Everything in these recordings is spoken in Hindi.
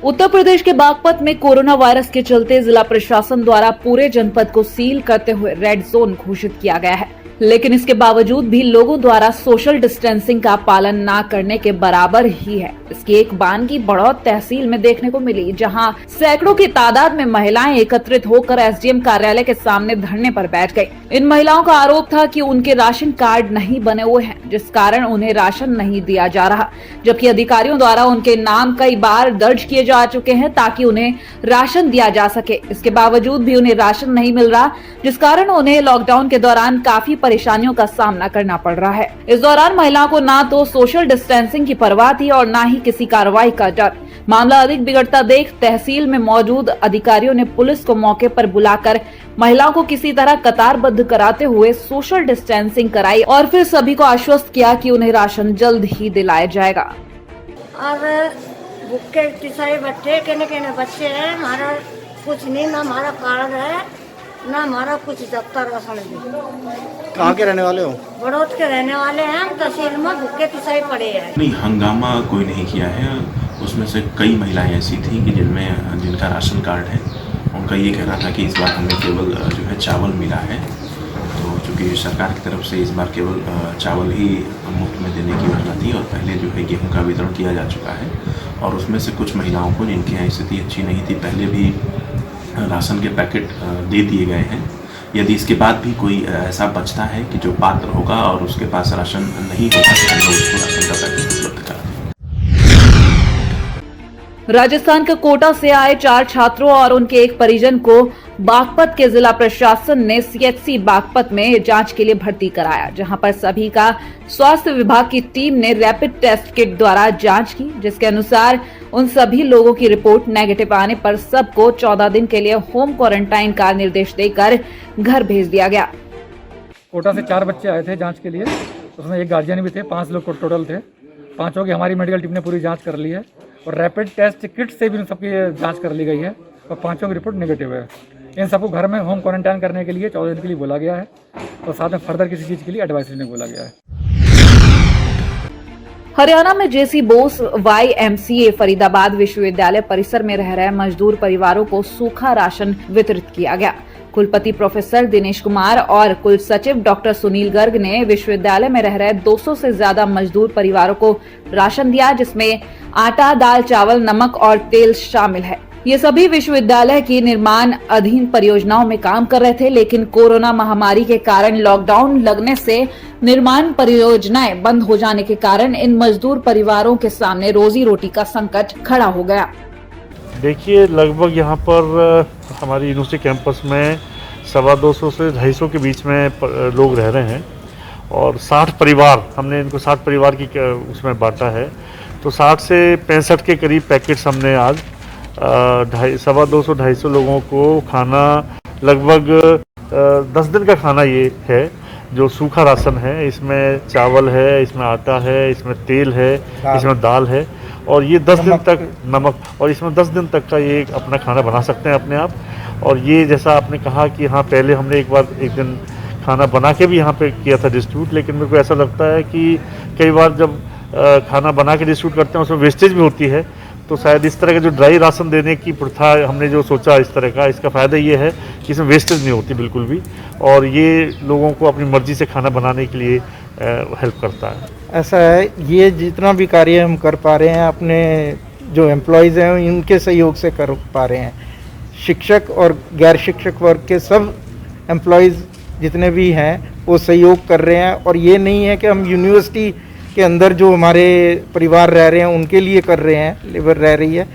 उत्तर प्रदेश के बागपत में कोरोना वायरस के चलते जिला प्रशासन द्वारा पूरे जनपद को सील करते हुए रेड जोन घोषित किया गया है, लेकिन इसके बावजूद भी लोगों द्वारा सोशल डिस्टेंसिंग का पालन न करने के बराबर ही है। इसकी एक बानगी बड़ौत तहसील में देखने को मिली, जहां सैकड़ों की तादाद में महिलाएं एकत्रित होकर एसडीएम कार्यालय के सामने धरने पर बैठ गई। इन महिलाओं का आरोप था कि उनके राशन कार्ड नहीं बने हुए हैं, जिस कारण उन्हें राशन नहीं दिया जा रहा, जबकि अधिकारियों द्वारा उनके नाम कई बार दर्ज किए जा चुके हैं ताकि उन्हें राशन दिया जा सके। इसके बावजूद भी उन्हें राशन नहीं मिल रहा, जिस कारण उन्हें लॉकडाउन के दौरान काफी परेशानियों का सामना करना पड़ रहा है। इस दौरान महिलाओं को ना तो सोशल डिस्टेंसिंग की परवाह थी और ना ही किसी कार्रवाई का डर। मामला अधिक बिगड़ता देख तहसील में मौजूद अधिकारियों ने पुलिस को मौके पर बुलाकर महिलाओं को किसी तरह कतारबद्ध कराते हुए सोशल डिस्टेंसिंग कराई और फिर सभी को आश्वस्त किया कि उन्हें राशन जल्द ही दिलाया जाएगा। और भूखे किसाई बच्चे कहने बच्चे हैं, हमारा कुछ नहीं, ना हमारा कार्ड है ना हमारा कुछ दफ्तर राशन है। कहाँ के रहने वाले हो? बड़ौत के रहने वाले हैं हम। तहसील में भूखे किसाई पड़े हैं। नहीं, हंगामा कोई नहीं किया है। उसमें से कई महिलाएं ऐसी थी कि जिनका राशन कार्ड है, उनका ये कहना था कि इस बार हमें केवल जो है चावल मिला है। तो चूँकि सरकार की तरफ से इस बार केवल चावल ही मुफ्त में देने की योजना थी और पहले जो है गेहूं का वितरण किया जा चुका है, और उसमें से कुछ महिलाओं को जिनकी यहाँ स्थिति अच्छी नहीं थी, पहले भी राशन के पैकेट दे दिए गए हैं। यदि इसके बाद भी कोई ऐसा बचता है कि जो पात्र होगा और उसके पास राशन नहीं होगा, तो हम लोग उसको राशन का पैकेट उपलब्ध करा देंगे। राजस्थान के कोटा से आए 4 छात्रों और उनके एक परिजन को बागपत के जिला प्रशासन ने सीएचसी बागपत में जांच के लिए भर्ती कराया, जहां पर सभी का स्वास्थ्य विभाग की टीम ने रैपिड टेस्ट किट द्वारा जांच की, जिसके अनुसार उन सभी लोगों की रिपोर्ट नेगेटिव आने पर सबको 14 दिन के लिए होम क्वारंटाइन का निर्देश देकर घर भेज दिया गया। कोटा से 4 बच्चे आए थे जांच के लिए, उसमें एक गार्जियन भी थे, 5 लोग टोटल थे। 5 की हमारी मेडिकल टीम ने पूरी जांच कर ली है और रैपिड टेस्ट किट से भी सबकी जांच कर ली गई है और 5 की रिपोर्ट नेगेटिव है। इन सबको घर में होम क्वारंटाइन करने के लिए 14 दिन के लिए बोला गया है और साथ में फर्दर किसी चीज़ के लिए एडवाइस लेने को बोला गया है। हरियाणा में जेसी बोस YMCA फरीदाबाद विश्वविद्यालय परिसर में रह रहे मजदूर परिवारों को सूखा राशन वितरित किया गया। कुलपति प्रोफेसर दिनेश कुमार और कुल सचिव डॉक्टर सुनील गर्ग ने विश्वविद्यालय में रह रहे 200 से ज्यादा मजदूर परिवारों को राशन दिया, जिसमें आटा, दाल, चावल, नमक और तेल शामिल है। ये सभी विश्वविद्यालय की निर्माण अधीन परियोजनाओं में काम कर रहे थे, लेकिन कोरोना महामारी के कारण लॉकडाउन लगने से निर्माण परियोजनाएं बंद हो जाने के कारण इन मजदूर परिवारों के सामने रोजी रोटी का संकट खड़ा हो गया। देखिए, लगभग यहाँ पर हमारी यूनिवर्सिटी कैंपस में 250 से 250 के बीच में लोग रह रहे हैं और 60 परिवार, हमने इनको 60 परिवार की उसमें बांटा है। तो 60 से 65 के करीब पैकेट्स हमने आज 250-250 लोगों को खाना, लगभग 10 दिन का खाना ये है जो सूखा राशन है। इसमें चावल है, इसमें आटा है, इसमें तेल है, इसमें दाल है और ये 10 दिन तक नमक, और इसमें 10 दिन तक का ये अपना खाना बना सकते हैं अपने आप। और ये जैसा आपने कहा कि हाँ, पहले हमने एक दिन खाना बना के भी यहाँ पे किया था डिस्ट्रीब्यूट, लेकिन मेरे को ऐसा लगता है कि कई बार जब खाना बना के डिस्ट्रीब्यूट करते हैं उसमें वेस्टेज भी होती है। तो शायद इस तरह का जो ड्राई राशन देने की प्रथा हमने जो सोचा इस तरह का, इसका फ़ायदा ये है कि इसमें वेस्टेज नहीं होती बिल्कुल भी, और ये लोगों को अपनी मर्ज़ी से खाना बनाने के लिए हेल्प करता है। ऐसा है, ये जितना भी कार्य हम कर पा रहे हैं अपने जो एम्प्लॉयज़ हैं इनके सहयोग से कर पा रहे हैं। शिक्षक और गैर शिक्षक वर्ग के सब एम्प्लॉयज़ जितने भी हैं वो सहयोग कर रहे हैं। और ये नहीं है कि हम यूनिवर्सिटी के अंदर जो हमारे परिवार रह रहे हैं उनके लिए कर रहे हैं, लेबर रह रही है।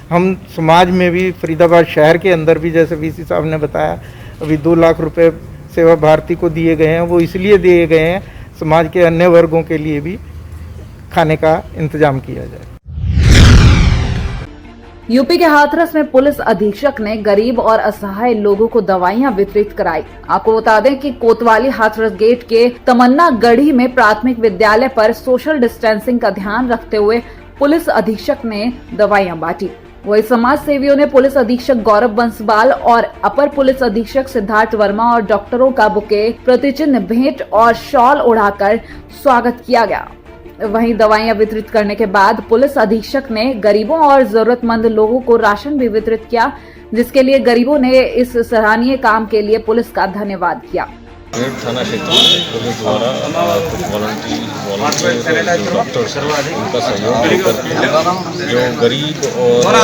हम समाज में भी फरीदाबाद शहर के अंदर भी, जैसे VC साहब ने बताया, अभी 2 लाख रुपए सेवा भारती को दिए गए हैं। वो इसलिए दिए गए हैं समाज के अन्य वर्गों के लिए भी खाने का इंतजाम किया जाए। यूपी के हाथरस में पुलिस अधीक्षक ने गरीब और असहाय लोगों को दवाइयां वितरित कराई। आपको बता दें कि कोतवाली हाथरस गेट के तमन्ना गढ़ी में प्राथमिक विद्यालय पर सोशल डिस्टेंसिंग का ध्यान रखते हुए पुलिस अधीक्षक ने दवाइयां बांटी। वही समाज सेवियों ने पुलिस अधीक्षक गौरव बंसवाल और अपर पुलिस अधीक्षक सिद्धार्थ वर्मा और डॉक्टरों का बुके, प्रतिचिन्ह भेंट और शॉल उड़ाकर स्वागत किया गया। वहीं दवाइयां वितरित करने के बाद पुलिस अधीक्षक ने गरीबों और जरूरतमंद लोगों को राशन भी वितरित किया, जिसके लिए गरीबों ने इस सराहनीय काम के लिए पुलिस का धन्यवाद किया। मेरठ थाना क्षेत्र में पुलिस द्वारा कुछ वॉलंटियर जो डॉक्टर्स हैं उनका सहयोग लेकर जो गरीब और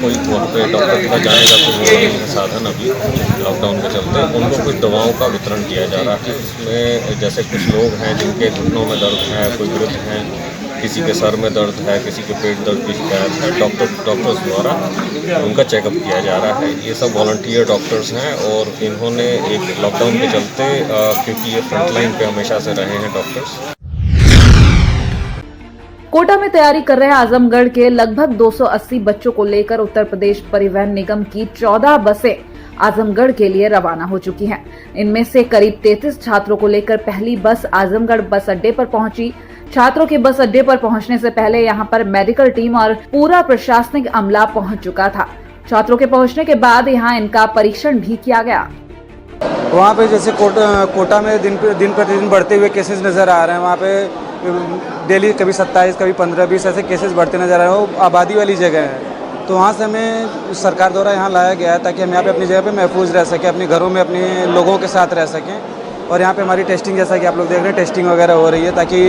कोई वहाँ पे डॉक्टर का जाने का कोई साधन अभी लॉकडाउन के चलते उनको कुछ दवाओं का वितरण किया जा रहा है। इसमें जैसे कुछ लोग हैं जिनके घुटनों में दर्द है, कोई वृद्ध हैं, किसी के सर में दर्द है, किसी के पेट दर्द की शिकायत है, डॉक्टर्स द्वारा उनका चेकअप किया जा रहा है। ये सब वॉलंटियर डॉक्टर्स हैं और इन्होंने एक लॉकडाउन के चलते क्योंकि ये फ्रंट लाइन पे हमेशा से रहे हैं डॉक्टर्स। कोटा में तैयारी कर रहे आजमगढ़ के लगभग 280 बच्चों को लेकर उत्तर प्रदेश परिवहन निगम की 14 बसें आजमगढ़ के लिए रवाना हो चुकी हैं। इनमें से करीब 33 छात्रों को लेकर पहली बस आजमगढ़ बस अड्डे पर पहुंची। छात्रों के बस अड्डे पर पहुंचने से पहले यहां पर मेडिकल टीम और पूरा प्रशासनिक अमला पहुंच चुका था। छात्रों के पहुंचने के बाद यहां इनका परीक्षण भी किया गया। वहाँ पे जैसे कोटा में दिन प्रतिदिन बढ़ते हुए केसेस नज़र आ रहे हैं। वहाँ पे डेली कभी 27, कभी 15-20 ऐसे केसेस बढ़ते नज़र आ रहे हैं। वो आबादी वाली जगह है, तो वहाँ से हमें सरकार द्वारा यहाँ लाया गया है ताकि हम यहाँ पे अपनी जगह पे महफूज रह सकें, अपने घरों में अपने लोगों के साथ रह सकें। और यहाँ पे हमारी टेस्टिंग, जैसा कि आप लोग देख रहे हैं, टेस्टिंग वगैरह हो रही है ताकि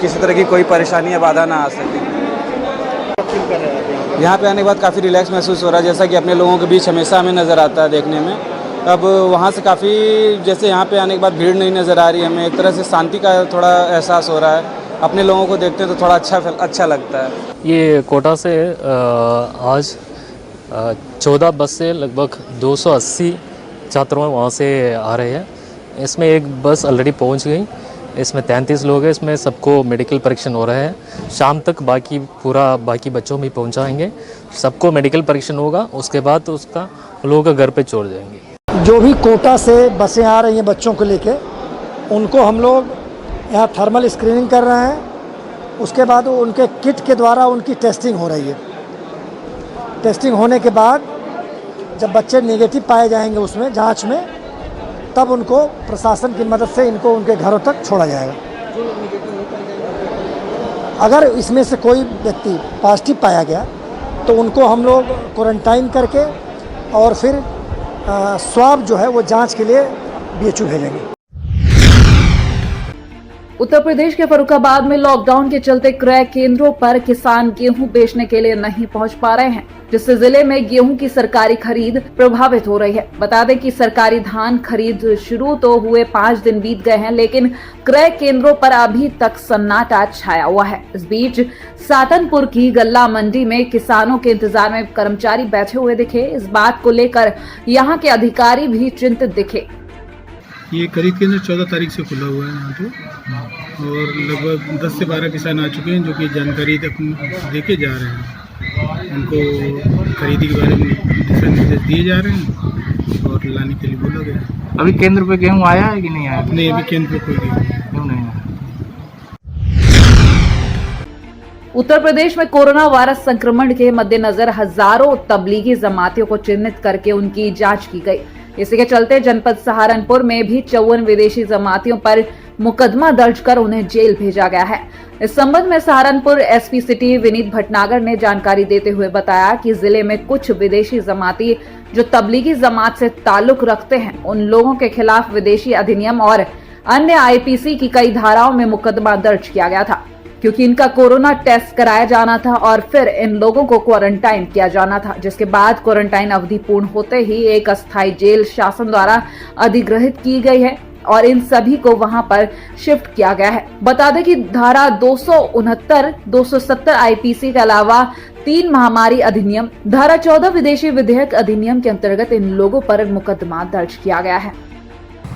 किसी तरह की कोई परेशानी या बाधा ना आ सके। यहाँ पे आने के बाद काफ़ी रिलैक्स महसूस हो रहा है, जैसा कि अपने लोगों के बीच हमेशा हमें नज़र आता है देखने में। अब वहाँ से काफ़ी, जैसे यहाँ पे आने के बाद भीड़ नहीं नज़र आ रही है, हमें एक तरह से शांति का थोड़ा एहसास हो रहा है। अपने लोगों को देखते हैं तो थोड़ा अच्छा लगता है। ये कोटा से आज 14 बस से लगभग 280 छात्रों वहाँ से आ रहे हैं। इसमें एक बस ऑलरेडी पहुँच गई, इसमें 33 लोग हैं, इसमें सबको मेडिकल परीक्षण हो रहे हैं। शाम तक बाकी बच्चों में पहुँचाएंगे, सबको मेडिकल परीक्षण होगा, उसके बाद उसका लोगों का घर पे छोड़ जाएंगे। जो भी कोटा से बसें आ रही हैं बच्चों को लेके, उनको हम लोग यहाँ थर्मल स्क्रीनिंग कर रहे हैं। उसके बाद उनके किट के द्वारा उनकी टेस्टिंग हो रही है। टेस्टिंग होने के बाद जब बच्चे नेगेटिव पाए जाएंगे उसमें जांच में, तब उनको प्रशासन की मदद से इनको उनके घरों तक छोड़ा जाएगा। अगर इसमें से कोई व्यक्ति पॉजिटिव पाया गया तो उनको हम लोग क्वारंटाइन करके और फिर स्वाब जो है वो जांच के लिए BHU भेजेंगे। उत्तर प्रदेश के फर्रुखाबाद में लॉकडाउन के चलते क्रय केंद्रों पर किसान गेहूं बेचने के लिए नहीं पहुंच पा रहे हैं, जिससे जिले में गेहूं की सरकारी खरीद प्रभावित हो रही है। बता दें कि सरकारी धान खरीद शुरू तो हुए 5 दिन बीत गए हैं, लेकिन क्रय केंद्रों पर अभी तक सन्नाटा छाया हुआ है। इस बीच सातनपुर की गल्ला मंडी में किसानों के इंतजार में कर्मचारी बैठे हुए दिखे। इस बात को लेकर यहाँ के अधिकारी भी चिंतित दिखे। ये खरीद केंद्र 14 तारीख से खुला हुआ है यहाँ पे, और लगभग 10 से 12 किसान आ चुके हैं जो कि जानकारी देके जा रहे हैं। उनको खरीदी के बारे में दिशा निर्देश दिए जा रहे हैं और लाने के लिए बोला गया। अभी केंद्र पे गेहूँ आया है कि नहीं आया? नहीं, अभी केंद्र पे कोई गेहूँ नहीं आया। उत्तर प्रदेश में कोरोना वायरस संक्रमण के मद्देनजर हजारों तबलीगी जमातियों को चिन्हित करके उनकी जांच की गई। इसी के चलते जनपद सहारनपुर में भी 54 विदेशी जमातियों पर मुकदमा दर्ज कर उन्हें जेल भेजा गया है। इस संबंध में सहारनपुर एसपी सिटी विनीत भटनागर ने जानकारी देते हुए बताया कि जिले में कुछ विदेशी जमाती जो तबलीगी जमात से ताल्लुक रखते हैं, उन लोगों के खिलाफ विदेशी अधिनियम और अन्य आईपीसी की कई धाराओं में मुकदमा दर्ज किया गया था, क्योंकि इनका कोरोना टेस्ट कराया जाना था और फिर इन लोगों को क्वारंटाइन किया जाना था, जिसके बाद क्वारंटाइन अवधि पूर्ण होते ही एक अस्थायी जेल शासन द्वारा अधिग्रहित की गई है और इन सभी को वहां पर शिफ्ट किया गया है। बता दें कि धारा 269, 270 आईपीसी के अलावा 3 महामारी अधिनियम, धारा 14 विदेशी विधेयक अधिनियम के अंतर्गत इन लोगों पर मुकदमा दर्ज किया गया है।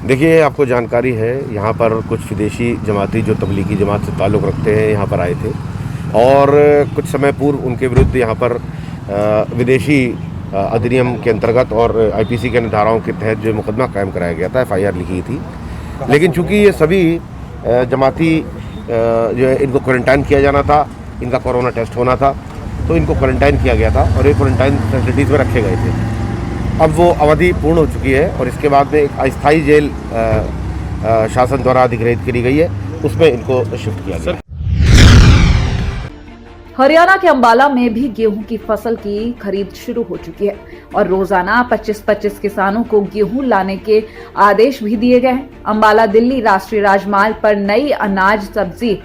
देखिए, आपको जानकारी है, यहाँ पर कुछ विदेशी जमाती जो तबलीगी जमात से ताल्लुक़ रखते हैं यहाँ पर आए थे और कुछ समय पूर्व उनके विरुद्ध यहाँ पर विदेशी अधिनियम के अंतर्गत और आईपीसी के धाराओं के तहत जो मुकदमा कायम कराया गया था, FIR लिखी थी। लेकिन चूंकि ये सभी जमाती जो है इनको क्वारंटाइन किया जाना था, इनका कोरोना टेस्ट होना था, तो इनको क्वारंटाइन किया गया था और ये क्वारंटाइन फैसिलिटीज़ में रखे गए थे। अब वो अवधि पूर्ण हो चुकी है और इसके बाद में एक अस्थायी जेल शासन द्वारा अधिग्रहित करी गई है, उसमें इनको शिफ्ट किया गया। हरियाणा के अंबाला में भी गेहूं की फसल की खरीद शुरू हो चुकी है और रोजाना 25-25 किसानों को गेहूं लाने के आदेश भी दिए गए हैं। अंबाला दिल्ली राष्ट्रीय राजमार्ग पर नई अनाज, सब्जी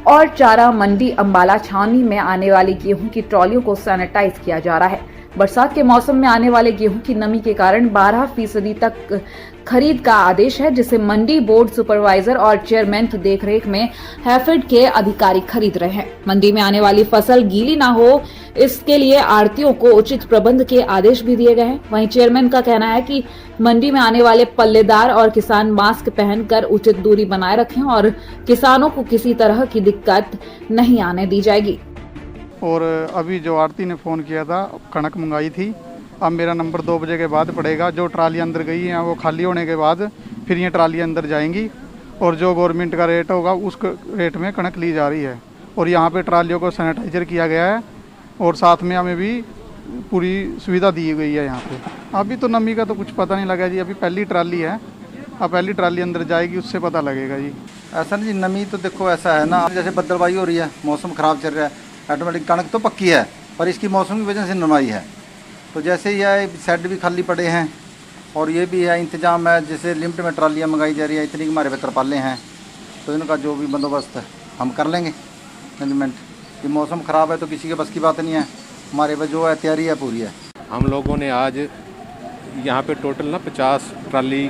और चारा मंडी अंबाला छावनी में आने वाली गेहूं की ट्रॉलियों को सैनिटाइज किया जा रहा है। बरसात के मौसम में आने वाले गेहूं की नमी के कारण 12% तक खरीद का आदेश है, जिसे मंडी बोर्ड सुपरवाइजर और चेयरमैन की देखरेख में हैफेड के अधिकारी खरीद रहे हैं। मंडी में आने वाली फसल गीली ना हो, इसके लिए आढ़तियों को उचित प्रबंध के आदेश भी दिए गए हैं। वहीं चेयरमैन का कहना है कि मंडी में आने वाले पल्लेदार और किसान मास्क पहनकर उचित दूरी बनाए रखें और किसानों को किसी तरह की दिक्कत नहीं आने दी जाएगी। और अभी जो आरती ने फ़ोन किया था, कणक मंगाई थी, अब मेरा नंबर 2 बजे के बाद पड़ेगा। जो ट्राली अंदर गई है वो खाली होने के बाद फिर ये ट्राली अंदर जाएंगी और जो गवर्नमेंट का रेट होगा उस रेट में कणक ली जा रही है। और यहाँ पे ट्रालियों को सैनिटाइजर किया गया है और साथ में हमें भी पूरी सुविधा दी गई है यहाँ पे। अभी तो नमी का तो कुछ पता नहीं लगा जी, अभी पहली ट्राली है, अब पहली ट्राली अंदर जाएगी, उससे पता लगेगा जी। ऐसा नहीं जी, नमी तो देखो ऐसा है ना, जैसे बदलवाई हो रही है, मौसम ख़राब चल रहा है, ऑटोमेटिक कणक तो पक्की है पर इसकी मौसम की वजह से नरमाई है। तो जैसे यह शेड भी खाली पड़े हैं और ये भी है इंतजाम है, जैसे लिमिट में ट्रालियाँ मंगाई जा रही है, इतनी हमारे पे तरपालें हैं, तो इनका जो भी बंदोबस्त है हम कर लेंगे मैनेजमेंट। कि मौसम ख़राब है तो किसी के बस की बात नहीं है, हमारे पास जो है तैयारी है पूरी है। हम लोगों ने आज यहाँ पे टोटल ना 50 ट्राली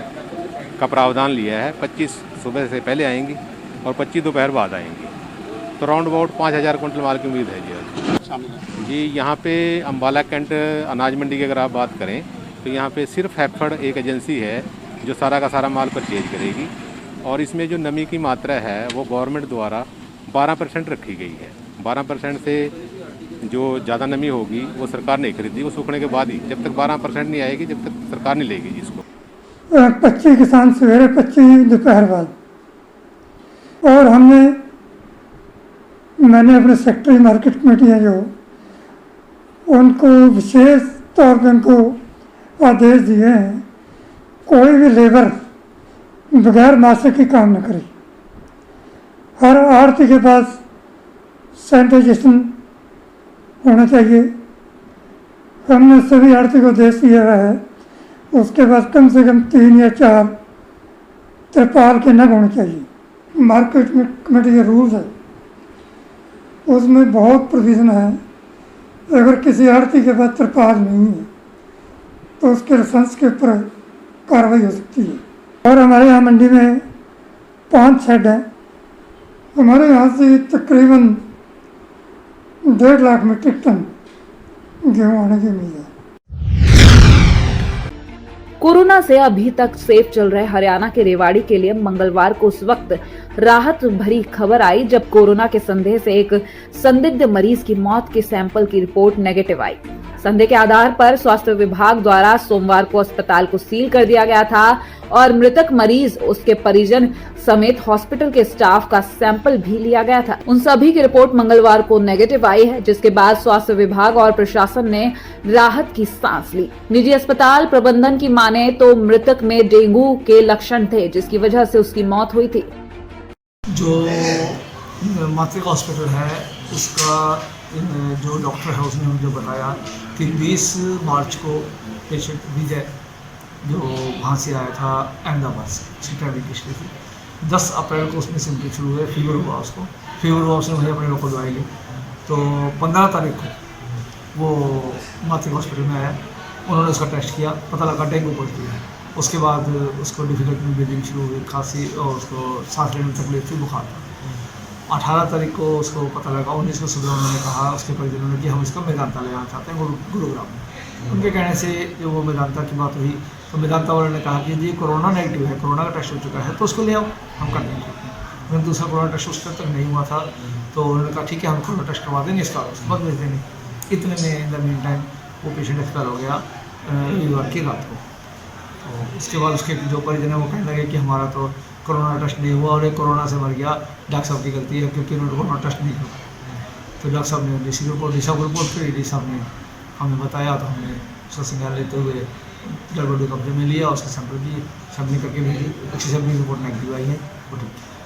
का प्रावधान लिया है। 25 सुबह से पहले आएंगी और 25 दोपहर बाद आएंगी, तो राउंड अबाउट 5000 कुंटल माल की उम्मीद है जी। जी यहाँ पे अंबाला कैंट अनाज मंडी की अगर आप बात करें तो यहाँ पे सिर्फ हैफेड एक एजेंसी है जो सारा का सारा माल परचेज करेगी और इसमें जो नमी की मात्रा है वो गवर्नमेंट द्वारा 12% रखी गई है। 12% से जो ज़्यादा नमी होगी वो सरकार नहीं खरीदी, वो सूखने के बाद ही, जब तक 12% नहीं आएगी जब तक सरकार नहीं लेगी इसको। 25 किसान सवेरे, 25 दोपहर बाद। और मैंने अपने सेक्रेटरी मार्केट कमेटी है जो उनको विशेष तौर पर उनको आदेश दिए हैं, कोई भी लेबर बगैर मास्क के काम न करे। हर आढ़ती के पास सैनिटाइजेशन होना चाहिए। हमने सभी आढ़ती को आदेश दिया हुआ है, उसके पास कम से कम 3 या 4 तिरपाल के नग होने चाहिए। मार्केट में कमेटी के रूल्स है, उसमें बहुत प्रोविज़न है। अगर किसी आढ़ती के पास तिरपाल नहीं है तो उसके लाइसेंस के ऊपर कार्रवाई हो सकती है। और हमारे यहाँ मंडी में 5 शेड हैं। हमारे यहाँ से तकरीबन 1.5 लाख मीट्रिक टन गेहूँ आने की उम्मीद है। कोरोना से अभी तक सेफ चल रहे हरियाणा के रेवाड़ी के लिए मंगलवार को उस वक्त राहत भरी खबर आई जब कोरोना के संदेह से एक संदिग्ध मरीज की मौत के सैंपल की रिपोर्ट नेगेटिव आई। संदेह के आधार पर स्वास्थ्य विभाग द्वारा सोमवार को अस्पताल को सील कर दिया गया था और मृतक मरीज, उसके परिजन समेत हॉस्पिटल के स्टाफ का सैंपल भी लिया गया था। उन सभी की रिपोर्ट मंगलवार को नेगेटिव आई है, जिसके बाद स्वास्थ्य विभाग और प्रशासन ने राहत की सांस ली। निजी अस्पताल प्रबंधन की माने तो मृतक में डेंगू के लक्षण थे, जिसकी वजह से उसकी मौत हुई थी। जो मातृका हॉस्पिटल है उसका जो डॉक्टर है उसने मुझे बताया कि 20 मार्च को पेशेंट विजय जो वहाँ से आया था अहमदाबाद से, सिक्योरिटी पिछले थी। 10 अप्रैल को उसमें सिम्टम शुरू हुए, फीवर हुआ उसको, फीवर हुआ उसने वही अपने लोग दवाई ली। तो 15 तारीख को वो मातृका हॉस्पिटल में आया, उन्होंने उसका टेस्ट किया, पता लगा डेंगू पॉजिटिव है। उसके बाद उसको डिफिकल्टी ब्रीदिंग शुरू हुई, खांसी और उसको सांस लेने में तकलीफ थी, बुखार था। 18 तारीख को उसको पता लगा, 19 को सुबह उन्होंने कहा उसके परिजनों ने कि हम इसको मेदांता ले जाना चाहते हैं गुरुग्राम में। उनके कहने से जो वो मेदांता की बात हुई तो मेदांता वालों ने कहा कि जी कोरोना नेगेटिव है, कोरोना का टेस्ट हो चुका है तो उसको ले आओ, हम कर देंगे। लेकिन दूसरा कोरोना टेस्ट उस तक नहीं हुआ था, तो उन्होंने कहा ठीक है हम कोरोना टेस्ट करवा देंगे, इसका उसके बाद भेज देंगे। इतने में इन द मीन टाइम वो पेशेंट एक्सपायर हो गया रविवार की रात को। तो उसके बाद उसके जो परिजन है वो कहने लगे कि हमारा तो कोरोना टेस्ट नहीं हुआ और एक कोरोना से मर गया, डॉक्टर साहब की गलती है क्योंकि उन्होंने कोरोना टेस्ट नहीं हुआ। तो डॉक्टर साहब ने डी साहब को रिपोर्ट करी, डी साहब ने हमें बताया, तो हमने उसका संज्ञान लेते हुए डेड बॉडी कब्जे में लिया, उसके सैंपल की सबमिट करके भेजी। अच्छी सब रिपोर्ट नेगेटिव आई है, वो ठीक है।